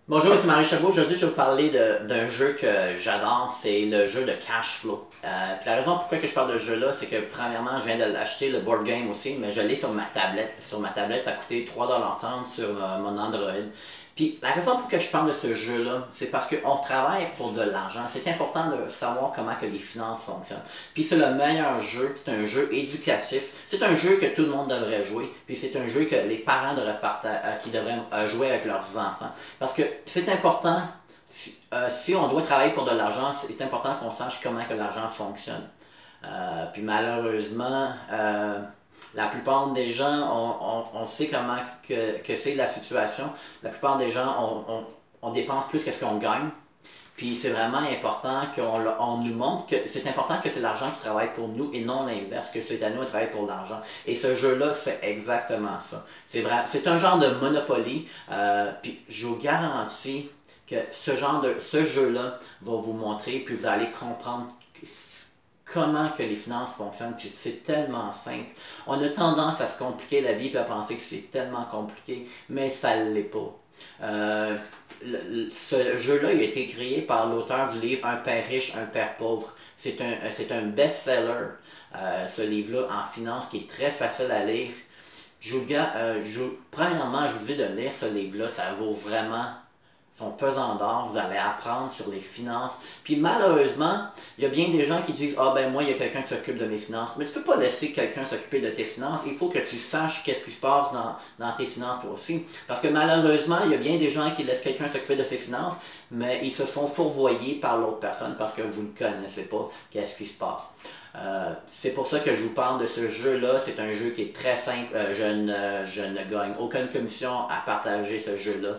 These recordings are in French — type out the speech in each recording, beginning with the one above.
Bonjour, c'est Marie Chabot. Aujourd'hui, je vais vous parler d'un jeu que j'adore, c'est le jeu de cash flow. Puis la raison pourquoi que je parle de ce jeu-là, c'est que premièrement, je viens de l'acheter, le board game aussi, mais je l'ai sur ma tablette. Sur ma tablette, ça a coûté 3,30$ sur mon Android. Puis la raison pour laquelle je parle de ce jeu-là, c'est parce qu'on travaille pour de l'argent. C'est important de savoir comment que les finances fonctionnent. Puis c'est le meilleur jeu, c'est un jeu éducatif. C'est un jeu que tout le monde devrait jouer. Puis c'est un jeu que les parents devraient qui devraient jouer avec leurs enfants. Parce que c'est important, si on doit travailler pour de l'argent, c'est important qu'on sache comment que l'argent fonctionne. Puis malheureusement, la plupart des gens, on sait comment que c'est la situation. La plupart des gens, on dépense plus que ce qu'on gagne. Puis c'est vraiment important qu'on nous montre que c'est important que c'est l'argent qui travaille pour nous et non l'inverse, que c'est à nous de travailler pour l'argent. Et ce jeu-là fait exactement ça. C'est vrai, c'est un genre de Monopoly. Puis je vous garantis que ce jeu-là va vous montrer, puis vous allez comprendre comment que les finances fonctionnent, puis c'est tellement simple. On a tendance à se compliquer la vie et à penser que c'est tellement compliqué, mais ça ne l'est pas. Euh, Ce jeu-là il a été créé par l'auteur du livre Un père riche, un père pauvre. C'est un best-seller, ce livre-là, en finance, qui est très facile à lire. Premièrement, je vous dis de lire ce livre-là, ça vaut vraiment son pesant d'or, vous allez apprendre sur les finances. Puis malheureusement, il y a bien des gens qui disent ah ben moi il y a quelqu'un qui s'occupe de mes finances. Mais tu peux pas laisser quelqu'un s'occuper de tes finances. Il faut que tu saches qu'est-ce qui se passe dans tes finances toi aussi. Parce que malheureusement, il y a bien des gens qui laissent quelqu'un s'occuper de ses finances, mais ils se font fourvoyer par l'autre personne parce que vous ne connaissez pas qu'est-ce qui se passe. C'est pour ça que je vous parle de ce jeu-là. C'est un jeu qui est très simple. Je ne gagne aucune commission à partager ce jeu-là,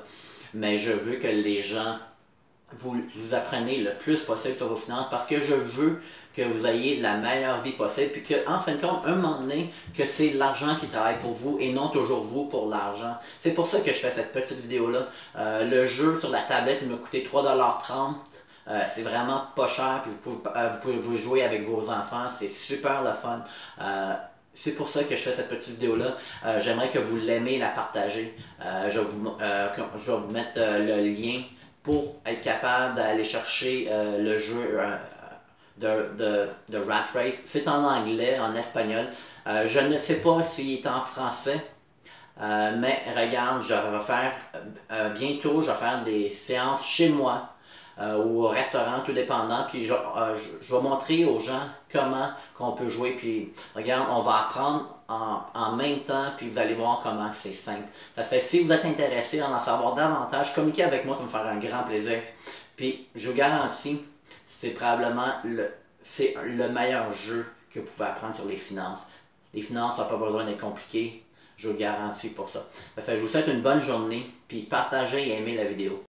mais je veux que les gens vous appreniez le plus possible sur vos finances parce que je veux que vous ayez la meilleure vie possible puis que en fin de compte un moment donné que c'est l'argent qui travaille pour vous et non toujours vous pour l'argent. C'est pour ça que je fais cette petite vidéo là. Le jeu sur la tablette il m'a coûté 3,30$. C'est vraiment pas cher, puis vous pouvez jouer avec vos enfants, c'est super le fun. C'est pour ça que je fais cette petite vidéo-là. J'aimerais que vous l'aimez, la partagez. Je vais vous mettre le lien pour être capable d'aller chercher le jeu de Rat Race. C'est en anglais, en espagnol. Je ne sais pas s'il est en français. Mais regarde, je vais faire bientôt, je vais faire des séances chez moi ou au restaurant, tout dépendant. Puis je vais montrer aux gens comment qu'on peut jouer. Puis regarde, on va apprendre en même temps, puis vous allez voir comment c'est simple. Ça fait si vous êtes intéressé à en savoir davantage, communiquez avec moi, ça va me faire un grand plaisir. Puis je vous garantis, c'est probablement c'est le meilleur jeu que vous pouvez apprendre sur les finances. Les finances, ça n'a pas besoin d'être compliqué. Je vous garantis pour ça. Ça fait, je vous souhaite une bonne journée, puis partagez et aimez la vidéo.